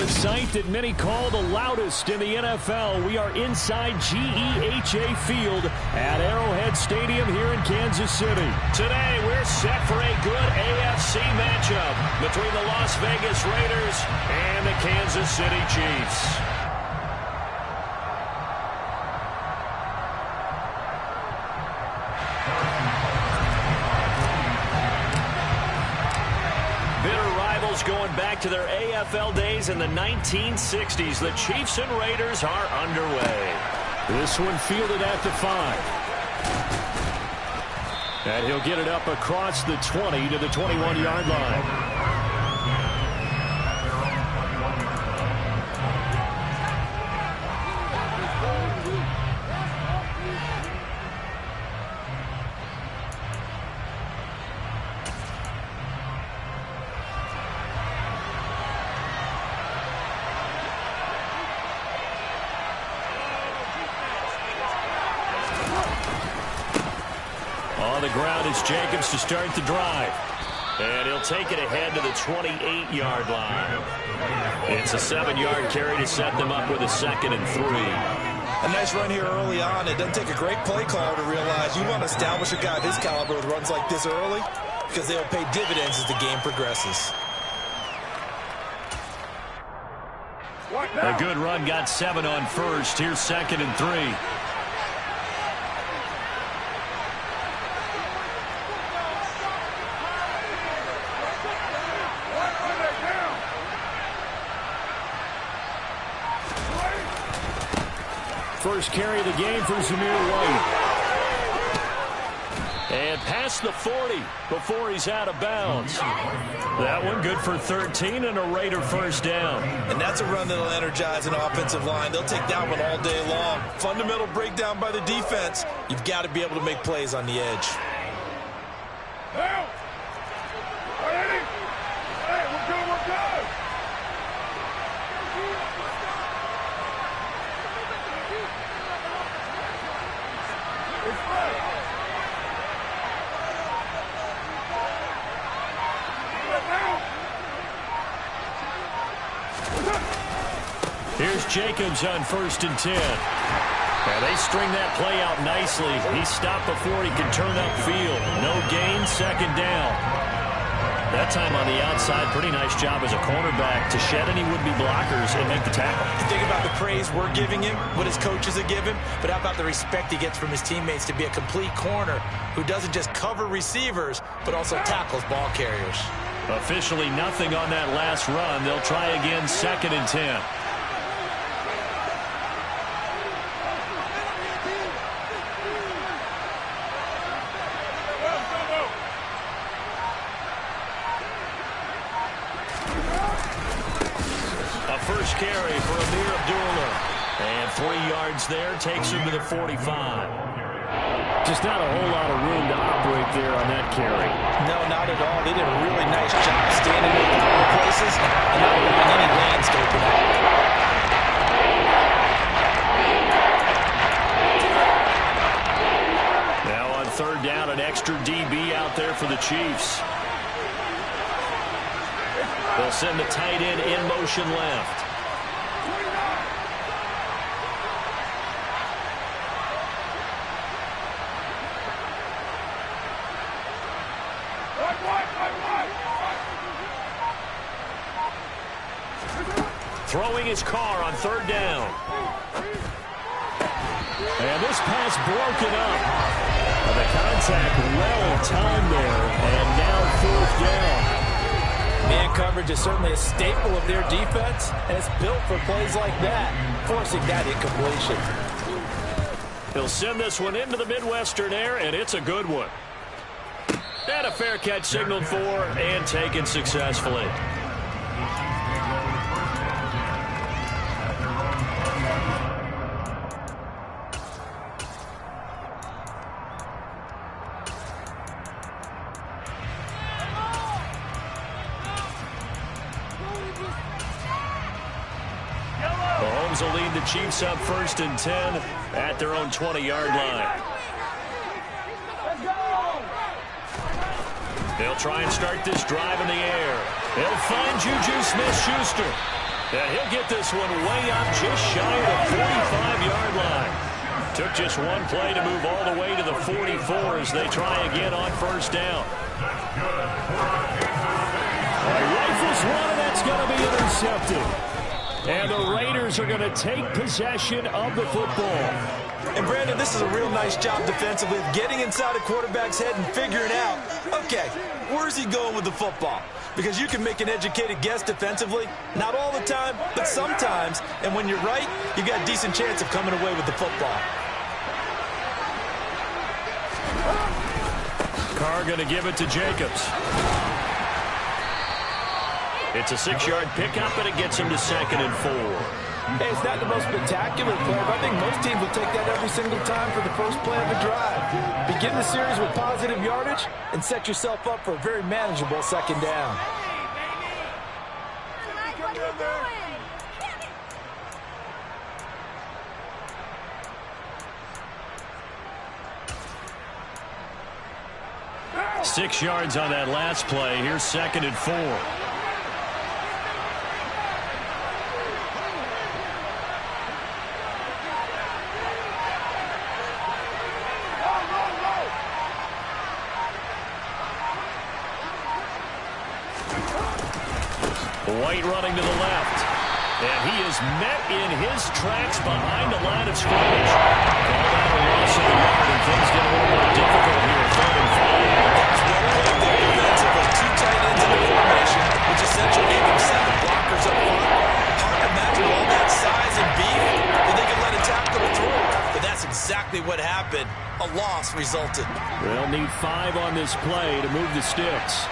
the site that many call the loudest in the NFL. We are inside GEHA Field at Arrowhead Stadium here in Kansas City. Today, we're set for a good AFC matchup between the Las Vegas Raiders and the Kansas City Chiefs. Going back to their AFL days in the 1960s, the Chiefs and Raiders are underway. This one fielded at the 5. And he'll get it up across the 20 to the 21-yard line. On the ground is Jacobs to start the drive. And he'll take it ahead to the 28-yard line. It's a 7-yard carry to set them up with a 2nd and 3. A nice run here early on. It doesn't take a great play caller to realize you want to establish a guy of his caliber with runs like this early because they'll pay dividends as the game progresses. A good run got 7 on first. Here's 2nd and 3. First carry of the game for Zamir White. And past the 40 before he's out of bounds. That one good for 13 and a Raider first down. And that's a run that'll energize an offensive line. They'll take that one all day long. Fundamental breakdown by the defense. You've got to be able to make plays on the edge. Here's Jacobs on 1st and 10. And they string that play out nicely. He stopped before he could turn upfield. No gain, 2nd down. That time on the outside, pretty nice job as a cornerback to shed any would-be blockers and make the tackle. You think about the praise we're giving him, what his coaches are giving, but how about the respect he gets from his teammates to be a complete corner who doesn't just cover receivers, but also tackles ball carriers. Officially nothing on that last run. They'll try again, 2nd and 10. First carry for Amir Abdullah. And 3 yards there takes him to the 45. Just not a whole lot of room to operate there on that carry. No, not at all. They did a really nice job standing in the corner places and not allowing any lanes to open up. Now on 3rd down, an extra DB out there for the Chiefs. They'll send the tight end in motion left. Throwing his car on 3rd down. And this pass broken up. The contact well timed there. And now 4th down. Man coverage is certainly a staple of their defense, and it's built for plays like that, forcing that incompletion. He'll send this one into the Midwestern air, and it's a good one. And a fair catch signaled for and taken successfully. Mahomes will lead the Chiefs up 1st and 10 at their own 20-yard line. They'll try and start this drive in the air. They'll find Juju Smith-Schuster. And he'll get this one way up just shy of the 45-yard line. Took just one play to move all the way to the 44 as they try again on first down. Rifles one, and that's going to be intercepted. And the Raiders are going to take possession of the football. And, Brandon, this is a real nice job defensively of getting inside a quarterback's head and figuring out, okay, where's he going with the football? Because you can make an educated guess defensively. Not all the time, but sometimes. And when you're right, you've got a decent chance of coming away with the football. Carr going to give it to Jacobs. It's a 6-yard pickup, and it gets him to 2nd and 4. Hey, it's not the most spectacular play, but I think most teams will take that every single time for the first play of a drive. Begin the series with positive yardage and set yourself up for a very manageable 2nd down. What are you doing? 6 yards on that last play. Here's 2nd and 4. White running to the left. And he is met in his tracks behind the line of scrimmage. Call that a loss of the yard, and things get a little more difficult here. 3rd and 5. The defensive was 2 tight ends in the formation, which essentially gave him 7 blockers up front. Hard to imagine all that size and beef, but they could let a tackle through. But that's exactly what happened. A loss resulted. They'll need 5 on this play to move the sticks.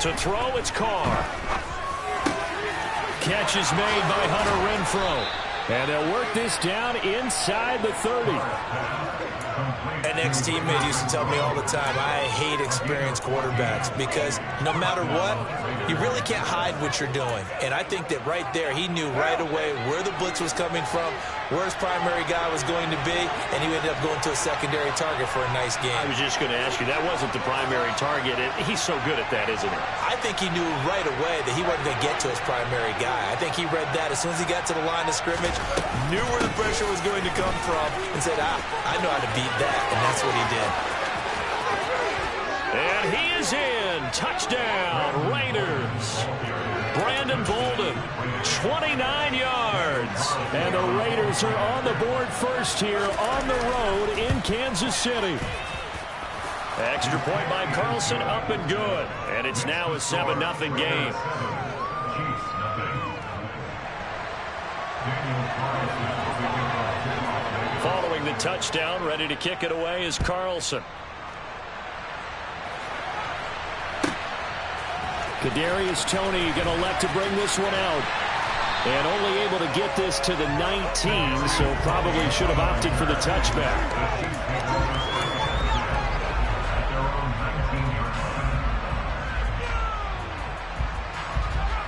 To throw, it's Carr. Catch is made by Hunter Renfrow. And they'll work this down inside the 30. An ex-teammate used to tell me all the time, I hate experienced quarterbacks because no matter what, you really can't hide what you're doing. And I think that right there, he knew right away where the blitz was coming from, where his primary guy was going to be, and he ended up going to a secondary target for a nice game. I was just going to ask you, that wasn't the primary target. He's so good at that, isn't he? I think he knew right away that he wasn't going to get to his primary guy. I think he read that as soon as he got to the line of scrimmage, knew where the pressure was going to come from, and said, I know how to beat that, and that's what he did. And he is in. Touchdown, Raiders. Brandon Bolden, 29 yards. And the Raiders are on the board first here on the road in Kansas City. Extra point by Carlson, up and good. And it's now a 7-0 game. Following the touchdown, ready to kick it away is Carlson. Kadarius Toney going to elect to bring this one out. And only able to get this to the 19, so probably should have opted for the touchback.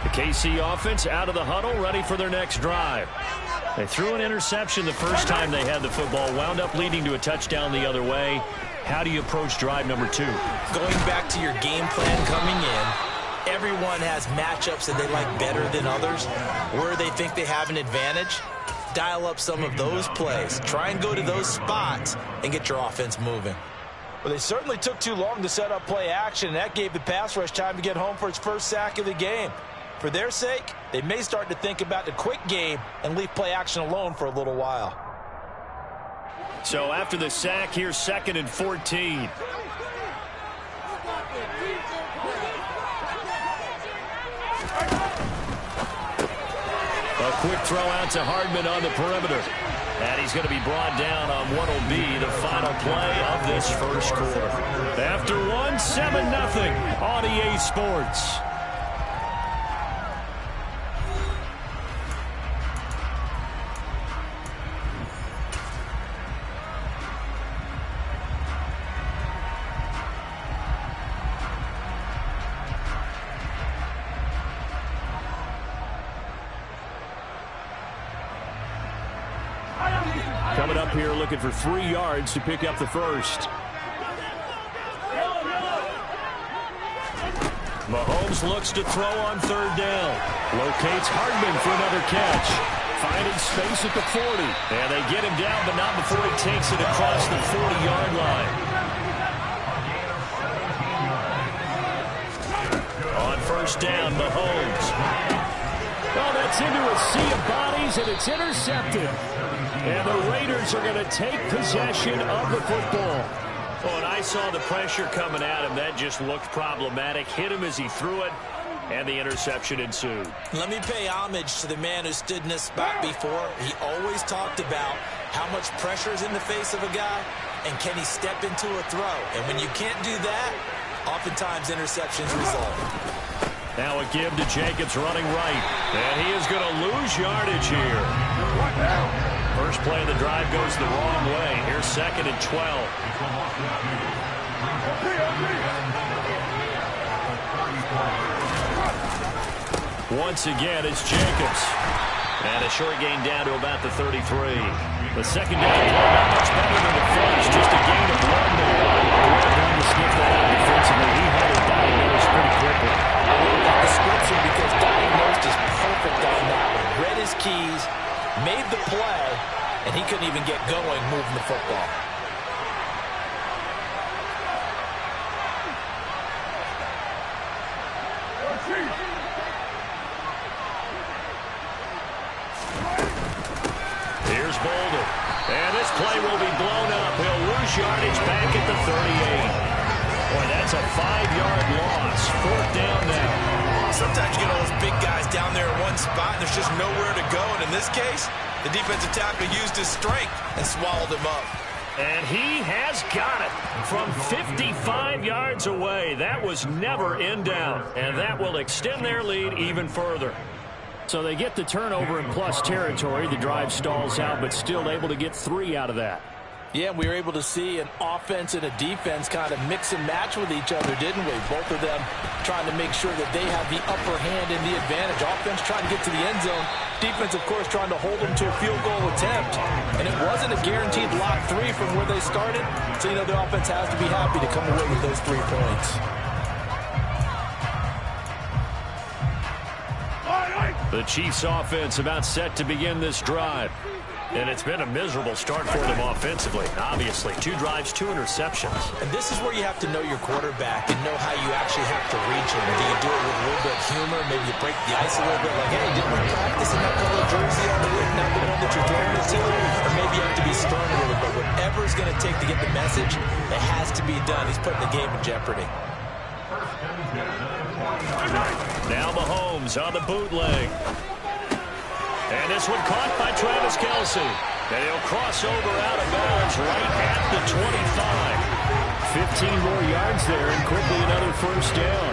The KC offense out of the huddle, ready for their next drive. They threw an interception the first time they had the football, wound up leading to a touchdown the other way. How do you approach drive number 2? Going back to your game plan coming in, everyone has matchups that they like better than others, where they think they have an advantage. Dial up some of those plays. Try and go to those spots and get your offense moving. Well, they certainly took too long to set up play action, and that gave the pass rush time to get home for its first sack of the game. For their sake, they may start to think about the quick game and leave play action alone for a little while. So after the sack, here's 2nd and 14. A quick throw out to Hardman on the perimeter. And he's going to be brought down on what will be the final play of this first quarter. After 7-0 on EA Sports. it up here looking for 3 yards to pick up the first. Mahomes looks to throw on 3rd down. Locates Hardman for another catch. Finding space at the 40. And they get him down, but not before he takes it across the 40-yard line. On 1st down, Mahomes. Oh, that's into a sea of bodies, and it's intercepted. And the Raiders are going to take possession of the football. Oh, and I saw the pressure coming at him. That just looked problematic. Hit him as he threw it, and the interception ensued. Let me pay homage to the man who stood in this spot before. He always talked about how much pressure is in the face of a guy, and can he step into a throw. And when you can't do that, oftentimes interceptions result. Now a give to Jacobs running right. And he is going to lose yardage here. First play of the drive goes the wrong way. Here's 2nd and 12. Once again, it's Jacobs. And a short gain down to about the 33. The second down play not much better than the first. Just a gain of 1 there. We're going to sniff that out defensively. He had it diagnosed pretty quickly. I love that description because diagnosed is perfect on that one. Read his keys, made the play, and he couldn't even get going moving the football. Here's Bolden. And this play will be blown up. He'll lose yardage back at the 38. Boy, that's a 5-yard loss. 4th down now. Sometimes you get all those big guys down there in one spot, and there's just nowhere to go. And in this case, the defensive tackle used his strength and swallowed him up. And he has got it from 55 yards away. That was never in down. And that will extend their lead even further. So they get the turnover in plus territory. The drive stalls out, but still able to get 3 out of that. Yeah, we were able to see an offense and a defense kind of mix and match with each other, didn't we? Both of them trying to make sure that they have the upper hand and the advantage. Offense trying to get to the end zone. Defense, of course, trying to hold them to a field goal attempt. And it wasn't a guaranteed lock 3 from where they started. So, you know, the offense has to be happy to come away with those 3 points. The Chiefs offense about set to begin this drive. And it's been a miserable start for them offensively. Obviously, 2 drives, 2 interceptions. And this is where you have to know your quarterback and know how you actually have to reach him. Do you do it with a little bit of humor? Maybe you break the ice a little bit like, hey, didn't we practice in that color jersey on the week, not the one that you're throwing it to? Or maybe you have to be stern with it. But whatever it's going to take to get the message, it has to be done. He's putting the game in jeopardy. Now Mahomes on the bootleg. And this one caught by Travis Kelce. And he'll cross over out of bounds right at the 25. 15 more yards there and quickly another first down.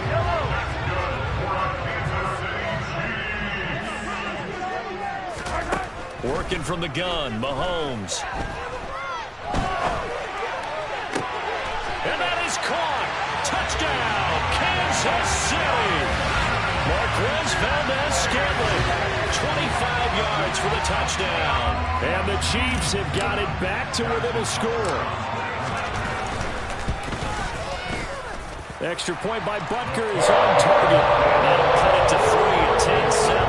Working from the gun, Mahomes. And that is caught. Touchdown, Kansas City. Marquez Valdez-Scantling. 25 yards for the touchdown. And the Chiefs have got it back to within a score. Extra point by Butker is on target. And that'll cut it to 3 at 10-7.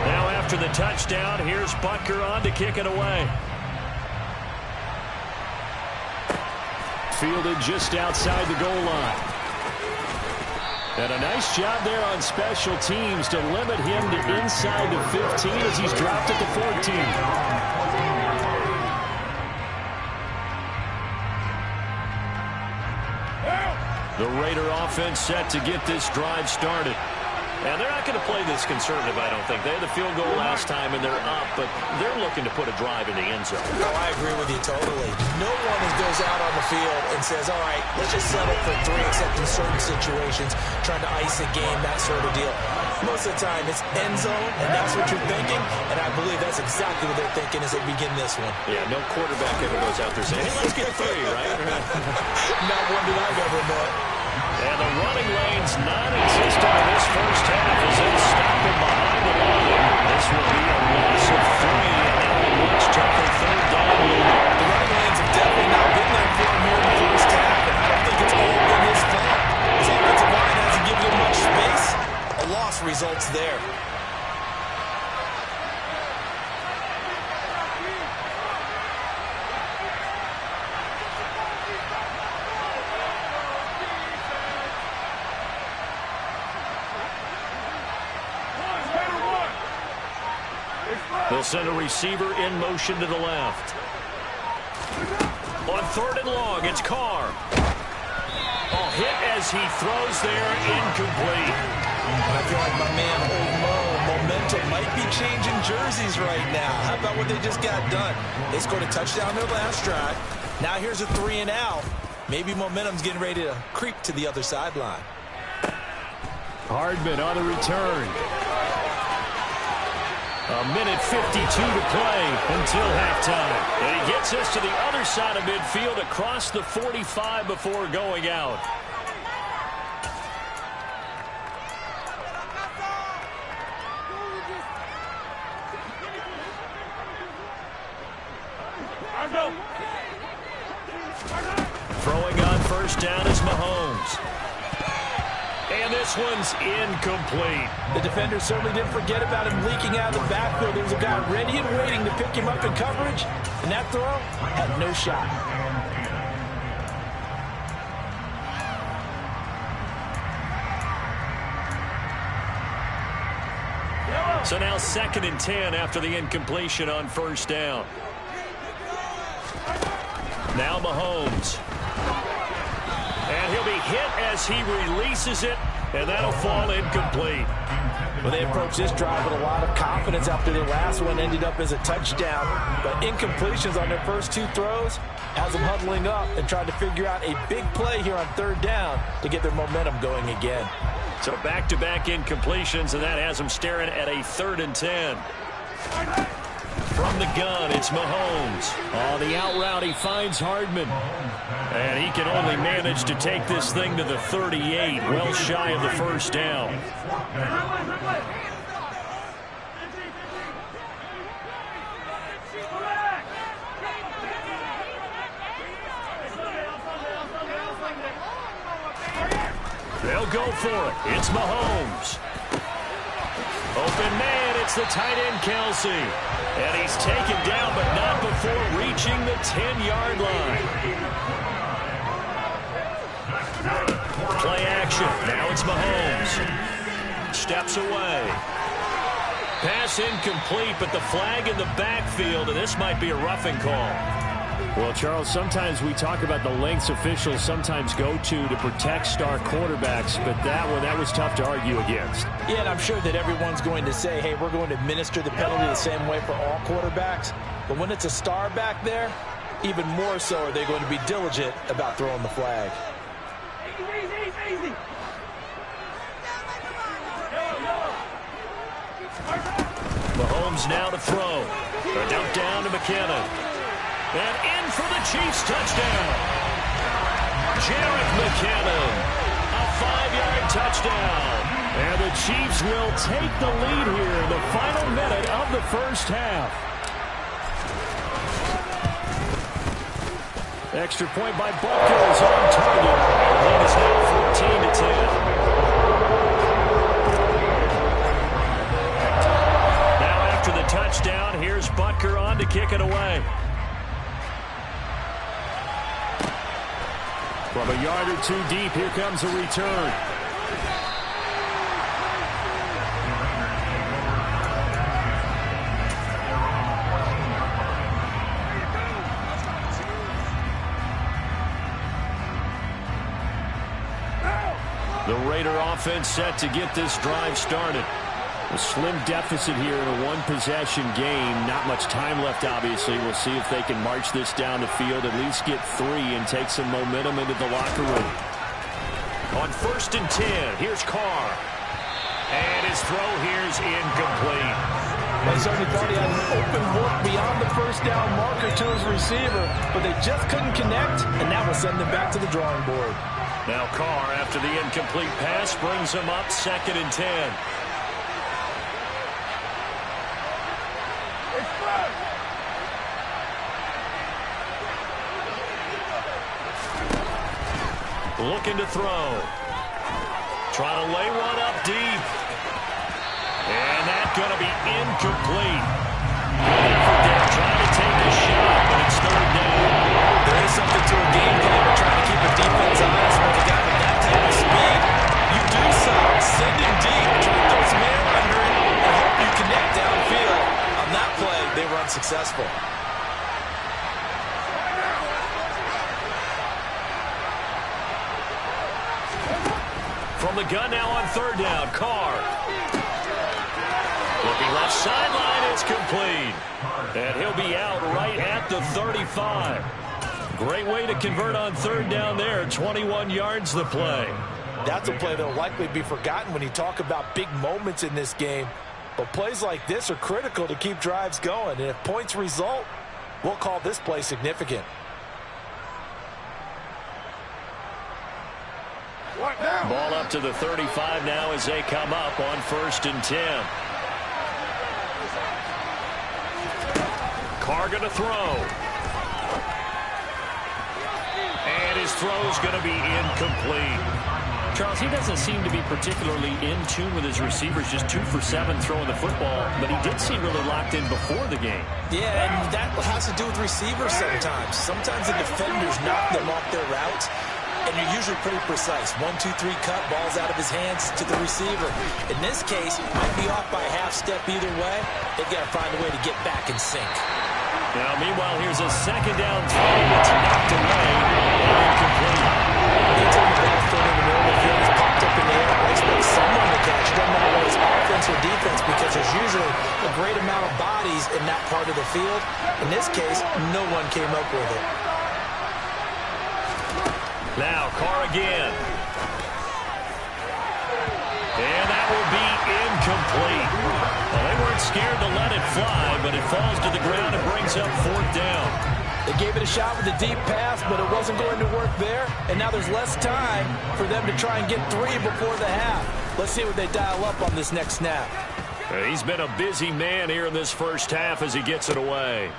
Now after the touchdown, here's Butker on to kick it away. Fielded just outside the goal line. And a nice job there on special teams to limit him to inside the 15 as he's dropped at the 14. The Raider offense set to get this drive started. And they're not going to play this conservative, I don't think. They had the field goal last time, and they're up, but they're looking to put a drive in the end zone. Oh, I agree with you totally. No one goes out on the field and says, all right, let's just settle for 3, except in certain situations, trying to ice a game, that sort of deal. Most of the time, it's end zone, and that's what you're thinking, and I believe that's exactly what they're thinking as they begin this one. Yeah, no quarterback ever goes out there saying, hey, let's get 3, right? Not one that I've ever met. And the running lane's non-existent in this first half as He'll send a receiver in motion to the left. On 3rd and long, it's Carr. Hit as he throws there, incomplete. I feel like my man, Old Mo, momentum might be changing jerseys right now. How about what they just got done? They scored a touchdown their last drive. Now here's a 3 and out. Maybe momentum's getting ready to creep to the other sideline. Hardman on the return. A minute 52 to play until halftime. And he gets us to the other side of midfield across the 45 before going out. Throwing on 1st down is Mahomes. And this one's incomplete. The defender certainly didn't forget about him leaking out of the backfield. There was a guy ready and waiting to pick him up in coverage. And that throw had no shot. So now 2nd and 10 after the incompletion on 1st down. Now Mahomes. And he'll be hit as he releases it, and that'll fall incomplete. Well, they approached this drive with a lot of confidence after their last one ended up as a touchdown. But incompletions on their first 2 throws has them huddling up and trying to figure out a big play here on 3rd down to get their momentum going again. So back-to-back incompletions, and that has them staring at a 3rd and 10. From the gun, it's Mahomes. On the out route, he finds Hardman. And he can only manage to take this thing to the 38, well shy of the 1st down. They'll go for it. It's Mahomes. Open man, it's the tight end, Kelsey. And he's taken down, but not before reaching the 10-yard line. Play action. Now it's Mahomes. Steps away. Pass incomplete, but the flag in the backfield, and this might be a roughing call. Well, Charles, sometimes we talk about the lengths officials sometimes go to protect star quarterbacks, but that was tough to argue against. Yeah, and I'm sure that everyone's going to say, hey, we're going to administer the penalty the same way for all quarterbacks. But when it's a star back there, even more so are they going to be diligent about throwing the flag. Mahomes now to throw. A dump down to McKinnon. And in for the Chiefs touchdown. Jarek McKinnon. A 5-yard touchdown. And the Chiefs will take the lead here in the final minute of the 1st half. Extra point by Butker is on target. The lead is now 14-10. Now after the touchdown, here's Butker on to kick it away. From a yard or 2 deep, here comes a return. The Raider offense set to get this drive started. A slim deficit here in a one-possession game. Not much time left, obviously. We'll see if they can march this down the field, at least get 3 and take some momentum into the locker room. On 1st and 10, here's Carr. And his throw here's incomplete. They certainly thought he had an open look beyond the 1st down marker to his receiver, but they just couldn't connect, and that will send them back to the drawing board. Now Carr, after the incomplete pass, brings him up 2nd and 10. Looking to throw. Trying to lay one up deep. And that's going to be incomplete. Good effort there, trying to take a shot, but it's 3rd down. There is something to a game plan. We're trying to keep the defense honest with a guy with that type of speed. You do so, send him deep, try to throw some air under it, and hope you connect downfield. On that play, From the gun now on third down, Carr. Looking left sideline, it's complete. And he'll be out right at the 35. Great way to convert on third down there. 21 yards the play. That's a play that will likely be forgotten when you talk about big moments in this game. But plays like this are critical to keep drives going. And if points result, we'll call this play significant. Ball up to the 35 now as they come up on 1st and 10. Carr going to throw. And his throw's going to be incomplete. Charles, he doesn't seem to be particularly in tune with his receivers, just 2 for 7 throwing the football, but he did seem really locked in before the game. Yeah, and that has to do with receivers sometimes. Sometimes the defenders knock them off their routes, and you're usually pretty precise. 1, 2, 3 cut, balls out of his hands to the receiver. In this case, might be off by half step either way. They've got to find a way to get back in sync. Now, meanwhile, here's a second down throw that's knocked away and incomplete. Anytime the ball's thrown in the middle of the field, it's popped up in the air. I expect someone to catch it. Doesn't matter whether it's offense or defense, because there's usually a great amount of bodies in that part of the field. In this case, no one came up with it. Now, Carr again. And that will be incomplete. Well, they weren't scared to let it fly, but it falls to the ground and brings up 4th down. They gave it a shot with a deep pass, but it wasn't going to work there. And now there's less time for them to try and get 3 before the half. Let's see what they dial up on this next snap. He's been a busy man here in this first half as he gets it away.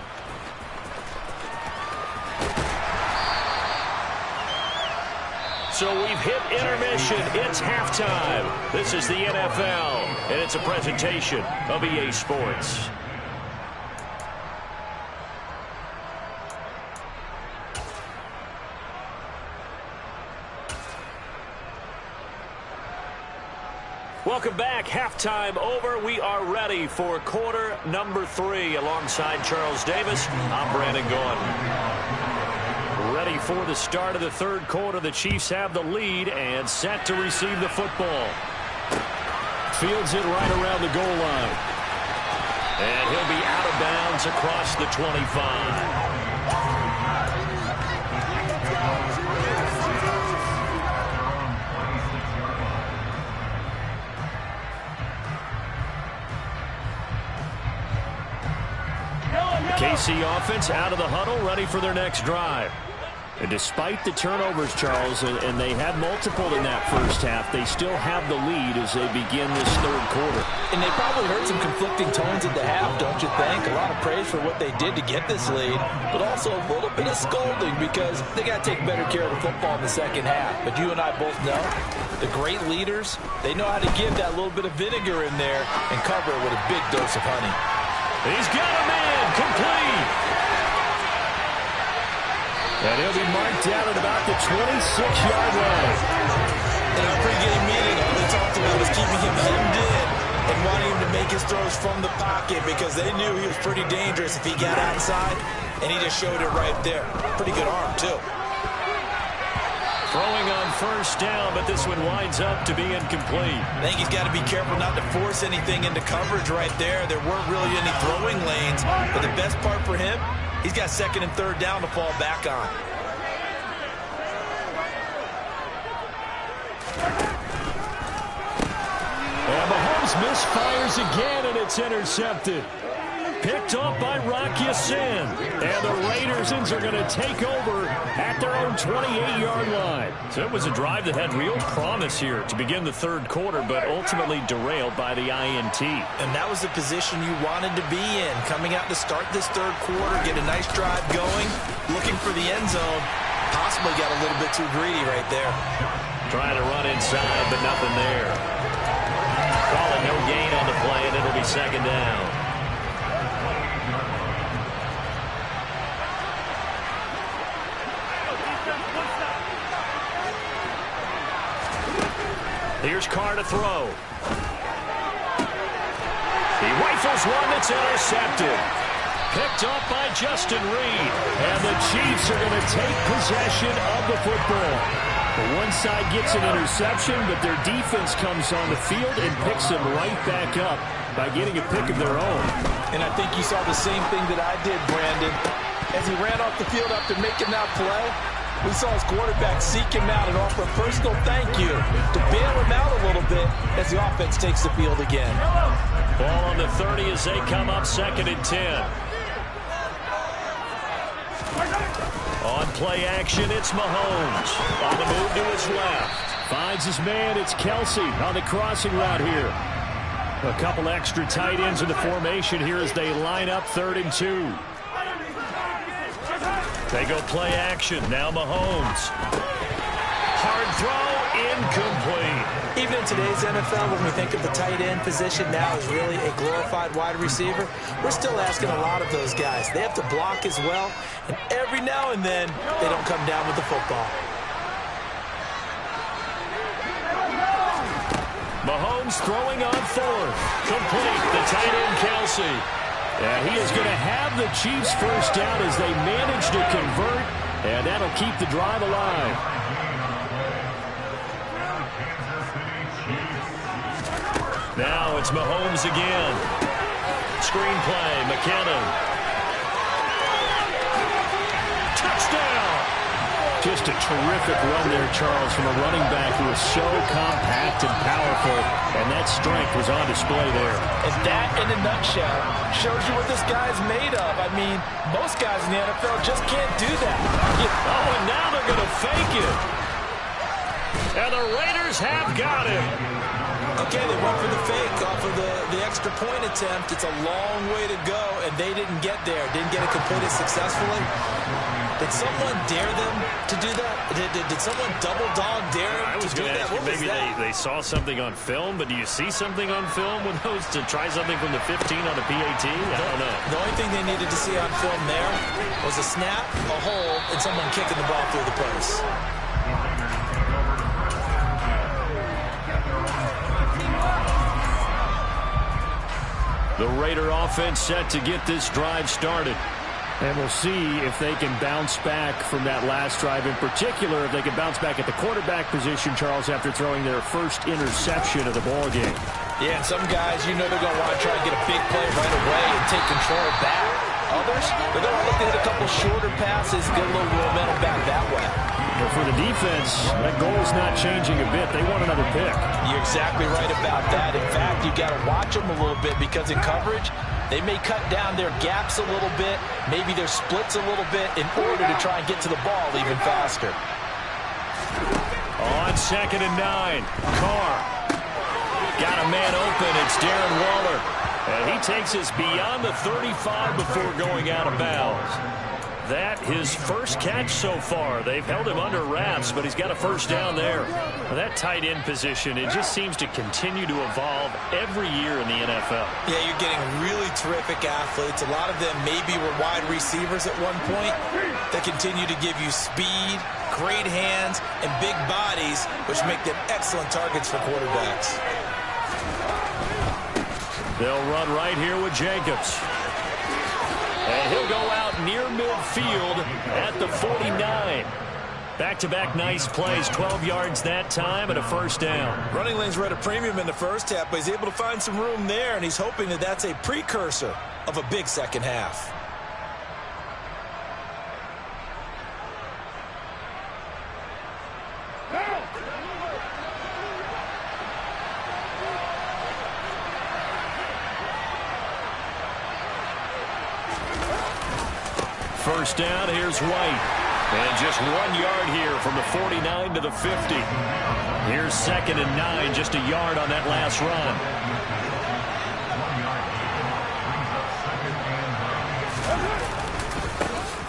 So we've hit intermission. It's halftime. This is the NFL, and it's a presentation of EA Sports. Welcome back. Halftime over. We are ready for quarter number 3. Alongside Charles Davis, I'm Brandon Gordon. Ready for the start of the third quarter. The Chiefs have the lead and set to receive the football. Fields it right around the goal line. And he'll be out of bounds across the 25. KC offense out of the huddle, ready for their next drive. And despite the turnovers, Charles, and they had multiple in that first half, they still have the lead as they begin this third quarter. And they probably heard some conflicting tones at the half, don't you think? A lot of praise for what they did to get this lead, but also a little bit of scolding because they got to take better care of the football in the second half. But you and I both know the great leaders, they know how to give that little bit of vinegar in there and cover it with a big dose of honey. He's got a man, complete. And he'll be marked down at about the 26-yard line. In our pregame meeting, all they talked about was keeping him hemmed in and wanting him to make his throws from the pocket because they knew he was pretty dangerous if he got outside, and he just showed it right there. Pretty good arm, too. Throwing on first down, but this one winds up to be incomplete. I think he's got to be careful not to force anything into coverage right there. There weren't really any throwing lanes, but the best part for him, he's got second and third down to fall back on. And Mahomes misfires again, and it's intercepted. Picked up by Rocky Sin. And the Raiders are going to take over at their own 28-yard line. So it was a drive that had real promise here to begin the third quarter, but ultimately derailed by the INT. And that was the position you wanted to be in. Coming out to start this third quarter, get a nice drive going, looking for the end zone. Possibly got a little bit too greedy right there. Trying to run inside, but nothing there. Calling no gain on the play, and it'll be second down. Here's Carr to throw. He rifles one that's intercepted. Picked up by Justin Reed. And the Chiefs are going to take possession of the football. The one side gets an interception, but their defense comes on the field and picks them right back up by getting a pick of their own. And I think you saw the same thing that I did, Brandon. As he ran off the field after making that play, we saw his quarterback seek him out and offer a personal thank you to bail him out a little bit as the offense takes the field again. Ball on the 30 as they come up 2nd and 10. On play action, it's Mahomes. On the move to his left. Finds his man, it's Kelsey on the crossing route here. A couple extra tight ends in the formation here as they line up 3rd and 2. They go play action. Now Mahomes. Hard throw, incomplete. Even in today's NFL, when we think of the tight end position now as really a glorified wide receiver, we're still asking a lot of those guys. They have to block as well, and every now and then, they don't come down with the football. Mahomes throwing on 4th. Complete. The tight end, Kelsey. And he is going to have the Chiefs first down as they manage to convert, and that'll keep the drive alive. Now it's Mahomes again. Screen play, McKinnon. Touchdown! Just a terrific run there, Charles, from a running back who is so compact and powerful, and that strength was on display there. And that, in a nutshell, shows you what this guy's made of. I mean, most guys in the NFL just can't do that. Oh, and now they're going to fake it. And the Raiders have got him. Okay, they went for the fake off of the extra point attempt. It's a long way to go, and they didn't get there. Didn't get it completed successfully. Did someone dare them to do that? Did someone double dog dare them to do that? What was maybe that? they saw something on film, but do you see something on film with those to try something from the 15 on the PAT? I don't know. The only thing they needed to see on film there was a snap, a hole, and someone kicking the ball through the post. The Raider offense set to get this drive started. And we'll see if they can bounce back from that last drive. In particular, if they can bounce back at the quarterback position, Charles, after throwing their first interception of the ball game. Yeah, and some guys, you know they're going to want to try and get a big play right away and take control back. Others, they're going to look to hit a couple shorter passes, get a little momentum back that way. But for the defense, that goal is not changing a bit. They want another pick. You're exactly right about that. In fact, you've got to watch them a little bit because in coverage, they may cut down their gaps a little bit, maybe their splits a little bit in order to try and get to the ball even faster. On 2nd and 9, Carr. Got a man open. It's Darren Waller. And he takes us beyond the 35 before going out of bounds. That his first catch so far. They've held him under wraps, but he's got a first down there. Well, that tight end position, it just seems to continue to evolve every year in the NFL. Yeah, you're getting really terrific athletes. A lot of them maybe were wide receivers at one point that continue to give you speed, great hands, and big bodies, which make them excellent targets for quarterbacks. They'll run right here with Jacobs. And he'll go out near midfield at the 49. Back-to-back nice plays, 12 yards that time and a first down. Running lanes were at a premium in the first half, but he's able to find some room there, and he's hoping that that's a precursor of a big second half. First down, here's White. And just 1 yard here from the 49 to the 50. Here's 2nd and 9, just a yard on that last run.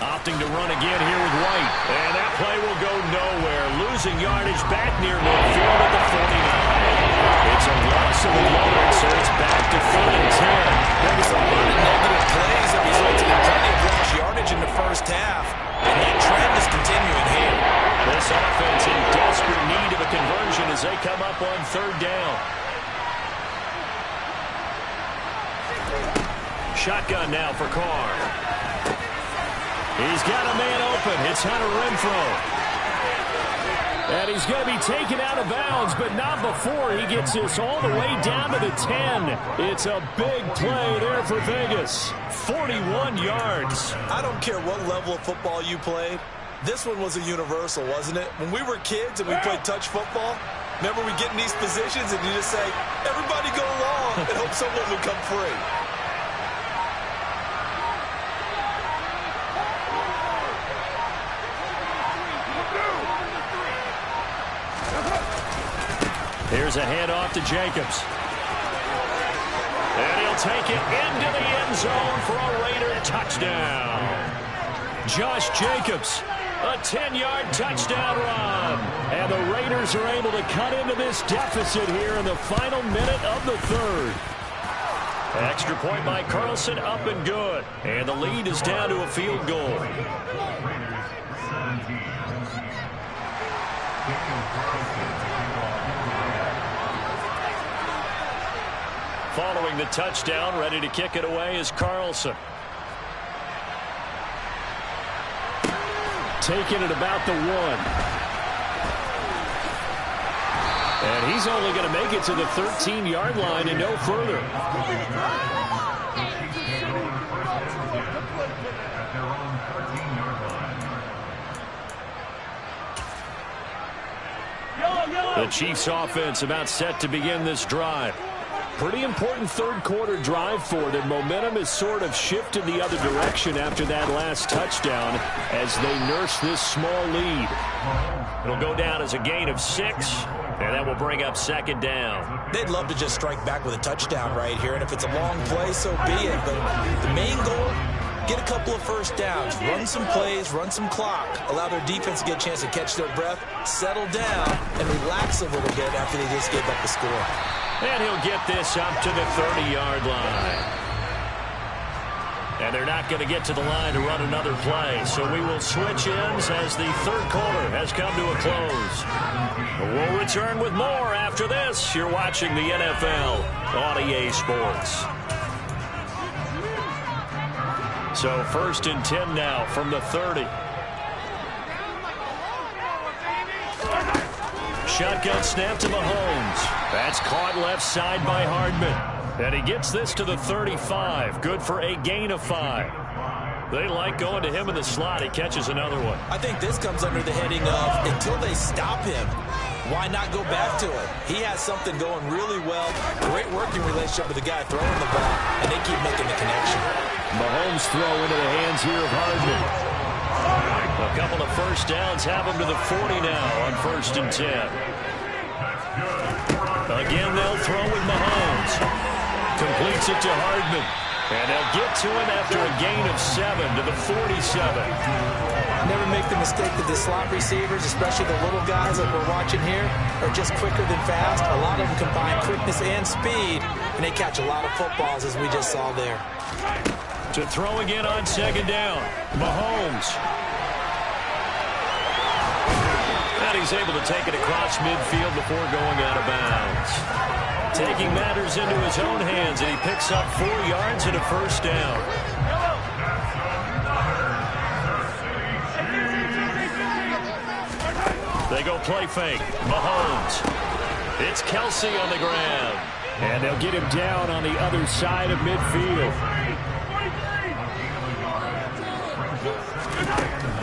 Opting to run again here with White. And that play will go nowhere. Losing yardage back near midfield at the 49. It's a loss of the yard, so it's back to 3rd and 10. There was a lot of negative plays that resulted in plenty of lost yardage in the first half, and that trend is continuing here. This offense in desperate need of a conversion as they come up on 3rd down. Shotgun now for Carr. He's got a man open. It's Hunter Renfrow. And he's going to be taken out of bounds, but not before he gets this all the way down to the 10. It's a big play there for Vegas. 41 yards. I don't care what level of football you played. This one was a universal, wasn't it? When we were kids and we played touch football, remember we get in these positions and you just say, everybody go along and hope someone would come free. Here's a handoff to Jacobs. And he'll take it into the end zone for a Raider touchdown. Josh Jacobs, a 10-yard touchdown run. And the Raiders are able to cut into this deficit here in the final minute of the third. Extra point by Carlson, up and good. And the lead is down to a field goal. Following the touchdown, ready to kick it away is Carlson. Taking it about the 1. And he's only going to make it to the 13-yard line and no further. The Chiefs offense about set to begin this drive. Pretty important third-quarter drive for them. Momentum has sort of shifted the other direction after that last touchdown as they nurse this small lead. It'll go down as a gain of 6, and that will bring up second down. They'd love to just strike back with a touchdown right here, and if it's a long play, so be it. But the main goal, get a couple of first downs, run some plays, run some clock, allow their defense to get a chance to catch their breath, settle down, and relax a little bit after they just gave up the score. And he'll get this up to the 30-yard line. And they're not going to get to the line to run another play. So we will switch ends as the third quarter has come to a close. We'll return with more after this. You're watching the NFL on EA Sports. So 1st and 10 now from the 30. Shotgun snap to Mahomes. That's caught left side by Hardman. And he gets this to the 35. Good for a gain of 5. They like going to him in the slot. He catches another one. I think this comes under the heading of until they stop him, why not go back to it? He has something going really well. Great working relationship with the guy throwing the ball, and they keep making the connection. Mahomes throw into the hands here of Hardman. A couple of first downs have him to the 40 now on 1st and 10. Again, they'll throw with Mahomes. Completes it to Hardman. And they'll get to him after a gain of 7 to the 47. Never make the mistake that the slot receivers, especially the little guys like we're watching here, are just quicker than fast. A lot of them combine quickness and speed, and they catch a lot of footballs, as we just saw there. To throw again on 2nd down. Mahomes. And he's able to take it across midfield before going out of bounds. Taking matters into his own hands, and he picks up 4 yards and a first down. They go play fake. Mahomes. It's Kelsey on the ground. And they'll get him down on the other side of midfield.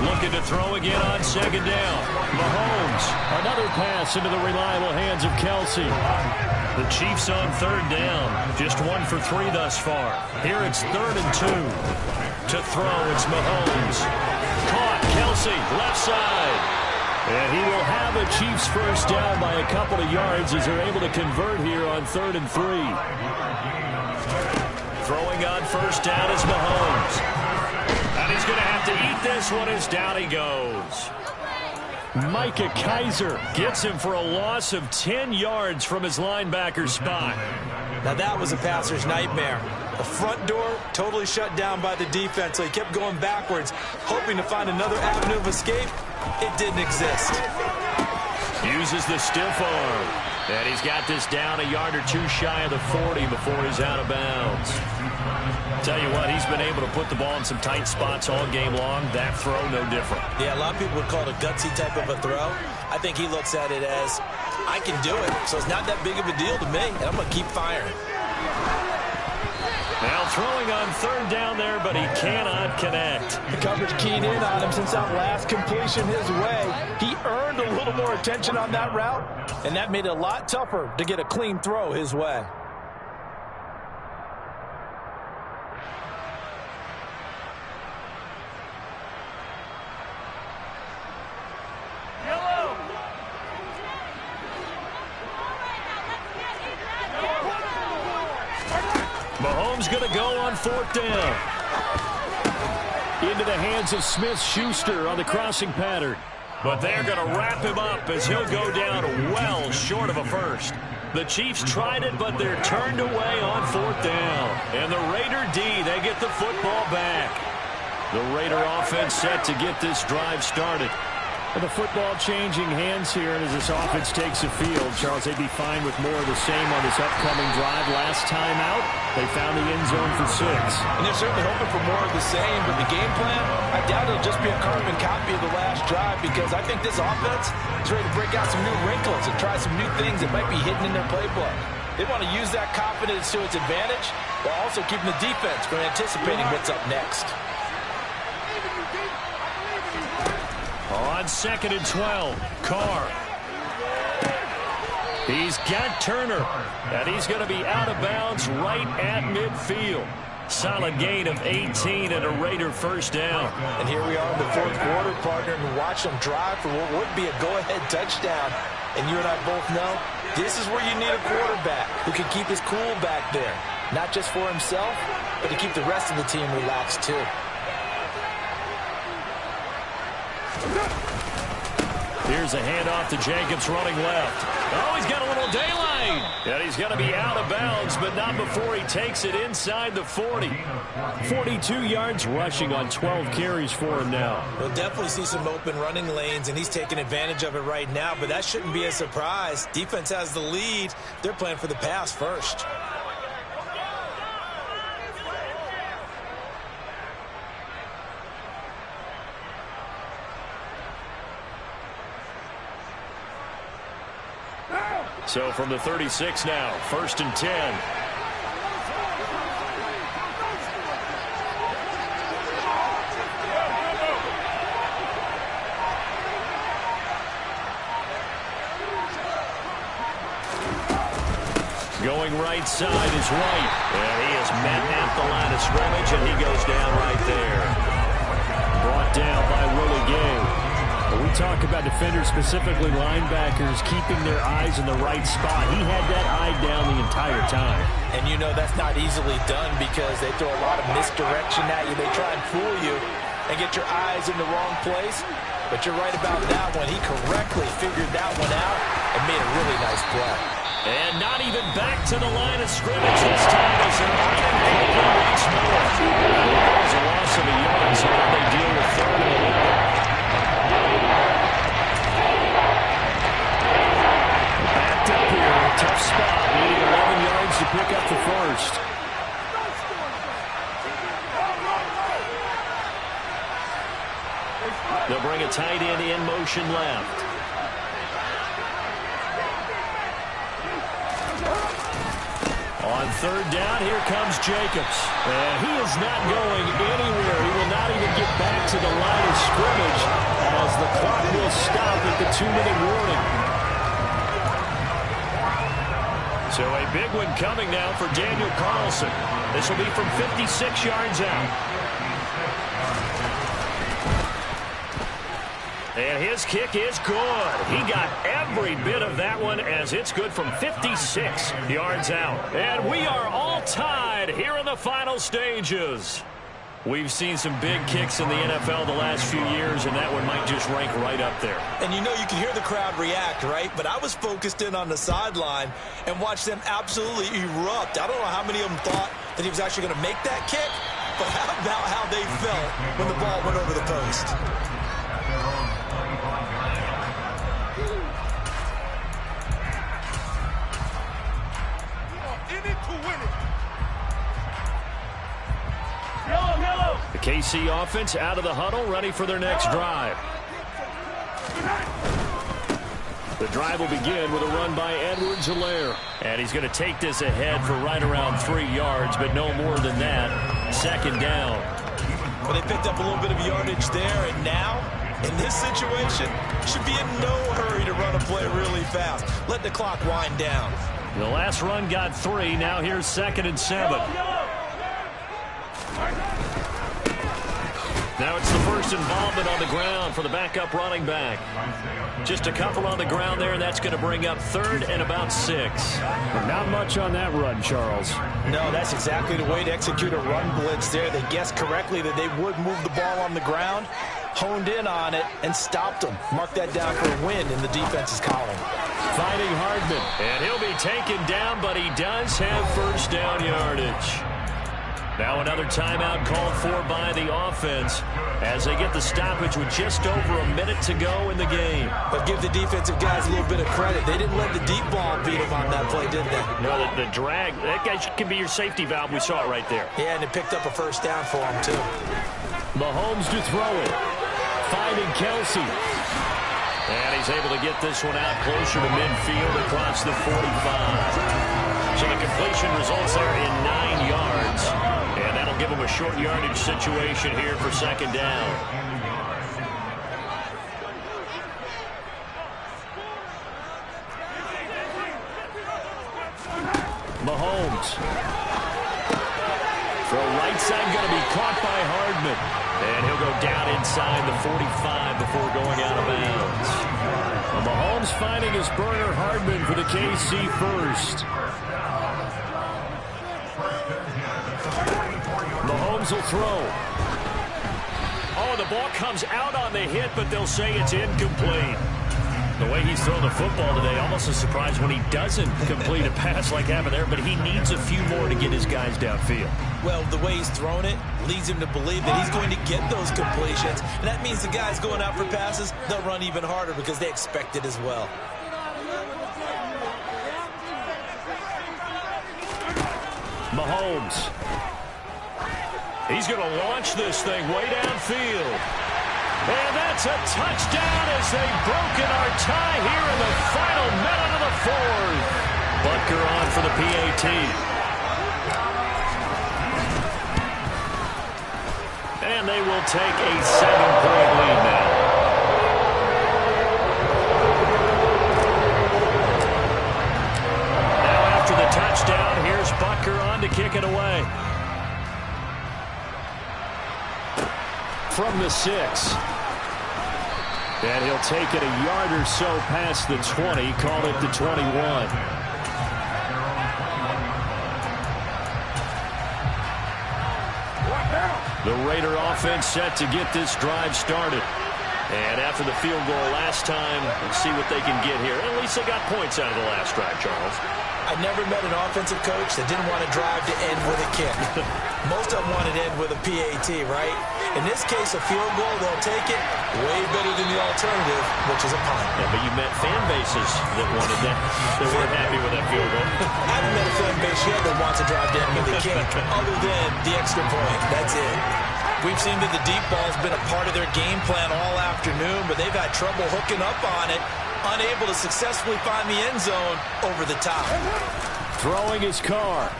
Looking to throw again on 2nd down. Mahomes. Another pass into the reliable hands of Kelsey. The Chiefs on 3rd down. Just 1 for 3 thus far. Here it's 3rd and 2. To throw, it's Mahomes. Caught. Kelsey, left side. And he will have a Chiefs first down by a couple of yards as they're able to convert here on 3rd and 3. Throwing on 1st down is Mahomes. And he's going to have to eat this one as down he goes. Micah Kaiser gets him for a loss of 10 yards from his linebacker spot. Now that was a passer's nightmare. The front door totally shut down by the defense, so he kept going backwards, hoping to find another avenue of escape. It didn't exist. Uses the stiff arm. And he's got this down a yard or 2 shy of the 40 before he's out of bounds. Tell you what, he's been able to put the ball in some tight spots all game long. That throw, no different. Yeah, a lot of people would call it a gutsy type of a throw. I think he looks at it as, I can do it, so it's not that big of a deal to me, and I'm going to keep firing. Now throwing on third down there, but he cannot connect. The coverage keyed in on him since that last completion his way. He earned a little more attention on that route, and that made it a lot tougher to get a clean throw his way. Mahomes going to go on fourth down. Into the hands of Smith-Schuster on the crossing pattern. But they're going to wrap him up as he'll go down well short of a first. The Chiefs tried it, but they're turned away on fourth down. And the Raider D, they get the football back. The Raider offense set to get this drive started. And the football changing hands here, and as this offense takes the field, Charles, they'd be fine with more of the same on this upcoming drive. Last time out, they found the end zone for 6. And they're certainly hoping for more of the same, but the game plan, I doubt it'll just be a carbon copy of the last drive, because I think this offense is ready to break out some new wrinkles and try some new things that might be hidden in their playbook. They want to use that confidence to its advantage, while also keeping the defense from anticipating what's up next. On 2nd and 12, Carr. He's got Turner, and he's going to be out of bounds right at midfield. Solid gain of 18 and a Raider first down. And here we are in the fourth quarter, partner, and watch them drive for what would be a go-ahead touchdown. And you and I both know this is where you need a quarterback who can keep his cool back there. Not just for himself, but to keep the rest of the team relaxed too. Here's a handoff to Jacobs running left. Oh, he's got a little daylight. And he's going to be out of bounds, but not before he takes it inside the 40. 42 yards rushing on 12 carries for him now. We'll definitely see some open running lanes, and he's taking advantage of it right now, but that shouldn't be a surprise. Defense has the lead. They're playing for the pass first. So from the 36 now, 1st and 10. Going right side is White. And he is met at the line of scrimmage, and he goes down right there. Brought down by Willie Gay. We talk about defenders, specifically linebackers, keeping their eyes in the right spot. He had that eye down the entire time. And you know that's not easily done because they throw a lot of misdirection at you. They try and fool you and get your eyes in the wrong place. But you're right about that one. He correctly figured that one out and made a really nice play. And not even back to the line of scrimmage this time as they're on once more. There's a loss of a yard, so now they deal with 3rd and 11. Backed up here, a tough spot, needing 11 yards to pick up the first. They'll bring a tight end in motion left. On 3rd down, here comes Jacobs. And he is not going anywhere. He will not even get back to the line of scrimmage as the clock will stop at the 2-minute warning. So a big one coming now for Daniel Carlson. This will be from 56 yards out. And his kick is good. He got every bit of that one as it's good from 56 yards out. And we are all tied here in the final stages. We've seen some big kicks in the NFL the last few years, and that one might just rank right up there. And you know you can hear the crowd react, right? But I was focused in on the sideline and watched them absolutely erupt. I don't know how many of them thought that he was actually going to make that kick, but how about how they felt when the ball went over the post? The KC offense out of the huddle, ready for their next drive. The drive will begin with a run by Edwards-Helaire. And he's going to take this ahead for right around 3 yards, but no more than that. Second down. Well, they picked up a little bit of yardage there, and now, in this situation, should be in no hurry to run a play really fast. Let the clock wind down. The last run got 3. Now here's 2nd and 7. Now it's the first involvement on the ground for the backup running back. Just a couple on the ground there, and that's going to bring up 3rd and about 6. Not much on that run, Charles. No, that's exactly the way to execute a run blitz there. They guessed correctly that they would move the ball on the ground, honed in on it, and stopped them. Mark that down for a win in the defense's column. Finding Hardman, and he'll be taken down, but he does have first down yardage. Now another timeout called for by the offense as they get the stoppage with just over a minute to go in the game. But give the defensive guys a little bit of credit. They didn't let the deep ball beat them on that play, did they? No, the drag, that guy can be your safety valve. We saw it right there. Yeah, and it picked up a first down for him, too. Mahomes to throw it. Finding Kelsey. And he's able to get this one out closer to midfield across the 45. So the completion results there in 9 yards. And that'll give him a short yardage situation here for second down. Mahomes. Throw right side going to be caught by Hardman. And he'll go down inside the 45 before going out of bounds. Well, Mahomes finding his burner Hardman for the KC first. Mahomes will throw. Oh, the ball comes out on the hit, but they'll say it's incomplete. The way he's thrown the football today, almost a surprise when he doesn't complete a pass like happened there, but he needs a few more to get his guys downfield. Well, the way he's thrown it leads him to believe that he's going to get those completions. And that means the guys going out for passes, they'll run even harder because they expect it as well. Mahomes. He's going to launch this thing way downfield. And that's a touchdown as they've broken our tie here in the final minute of the fourth. Butker on for the PAT. And they will take a 7-point lead now. Now after the touchdown, here's Butker on to kick it away. From the 6. And he'll take it a yard or so past the 20, call it the 21. The Raider offense set to get this drive started. And after the field goal last time, we'll see what they can get here. At least they got points out of the last drive, Charles. I never met an offensive coach that didn't want to drive to end with a kick. Most of them wanted to end with a PAT, right? In this case, a field goal, they'll take it way better than the alternative, which is a punt. Yeah, but you met fan bases that wanted that. They weren't happy with that field goal. I haven't met a fan base yet that wants to drive to end with a kick, other than the extra point. That's it. We've seen that the deep ball's been a part of their game plan all afternoon, but they've had trouble hooking up on it, unable to successfully find the end zone over the top. Throwing his car.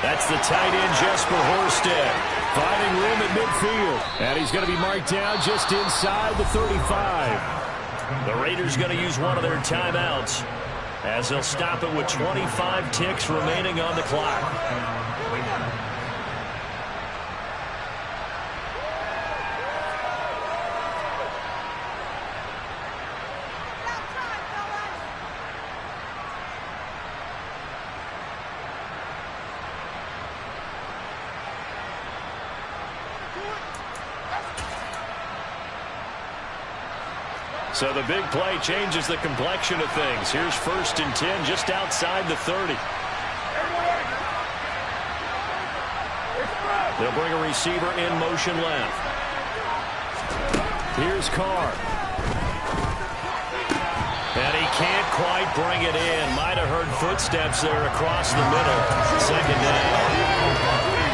That's the tight end, Jesper Horsted. Finding room at midfield. And he's going to be marked down just inside the 35. The Raiders going to use one of their timeouts as they'll stop it with 25 ticks remaining on the clock. So the big play changes the complexion of things. Here's 1st and 10 just outside the 30. They'll bring a receiver in motion left. Here's Carr. And he can't quite bring it in. Might have heard footsteps there across the middle. Second down.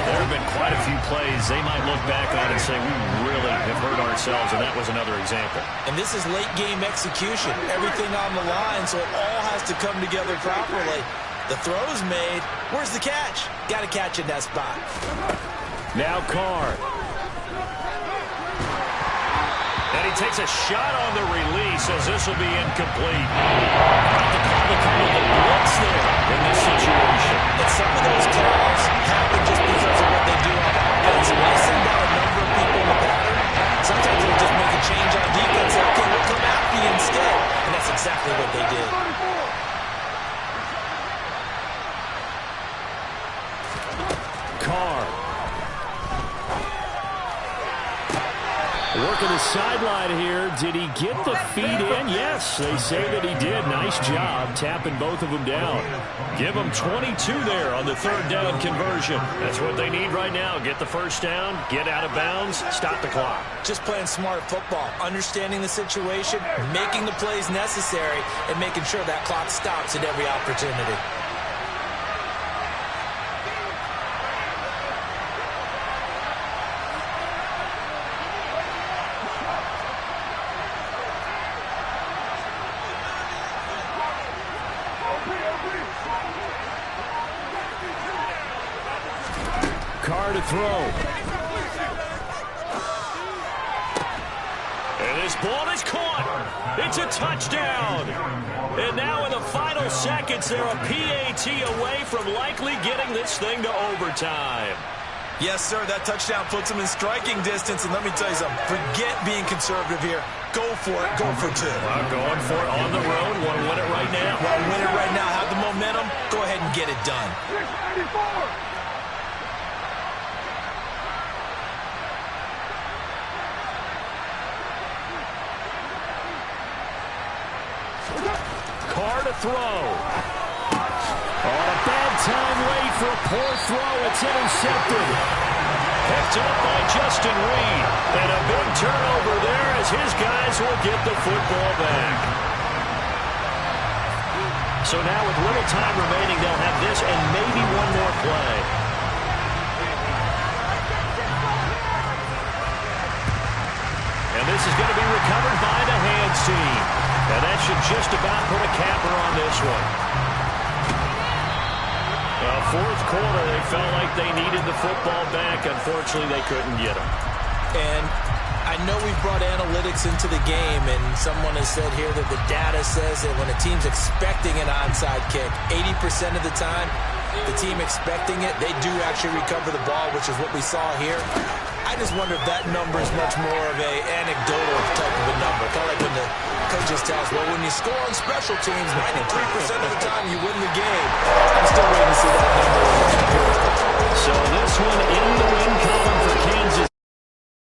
There have been quite a few plays they might look back on and say, we really have hurt ourselves, and that was another example. And this is late-game execution. Everything on the line, so it all has to come together properly. The throw's made. Where's the catch? Got to catch in that spot. Now Carr. And he takes a shot on the release as this will be incomplete. Not the call to come with the blitz there in this situation. And some of those calls happen just because of what they do on offense. When they send out a number of people in the pattern, sometimes they'll just make a change on defense. Okay, we'll come after you instead. And that's exactly what they did. Carr. Working the sideline here. Did he get the feet in? Yes, they say that he did. Nice job tapping both of them down. Give them 22 there on the third down conversion. That's what they need right now. Get the first down, get out of bounds, stop the clock. Just playing smart football, understanding the situation, making the plays necessary, and making sure that clock stops at every opportunity. Carr to throw. And this ball is caught. It's a touchdown. And now in the final seconds, they're a PAT away from likely getting this thing to overtime. Yes, sir, that touchdown puts them in striking distance. And let me tell you something, forget being conservative here. Go for it, go for two. Going for it on the road. Want to win it right now. Want to win it right now, have the momentum, go ahead and get it done. Carr to throw. On a bad time late for a poor throw. It's intercepted. Picked up by Justin Reed. And a big turnover there as his guys will get the football back. So now with little time remaining, they'll have this and maybe one more play. And this is going to be recovered by the hands team. And that should just about put a capper on this one. Fourth quarter, they felt like they needed the football back. Unfortunately, they couldn't get them. And I know we've brought analytics into the game, and someone has said here that the data says that when a team's expecting an onside kick, 80% of the time, the team expecting it, they do actually recover the ball, which is what we saw here. I just wonder if that number is much more of a anecdotal type of a number. Kind of like when the coaches tell us, well, when you score on special teams, 93% of the time you win the game.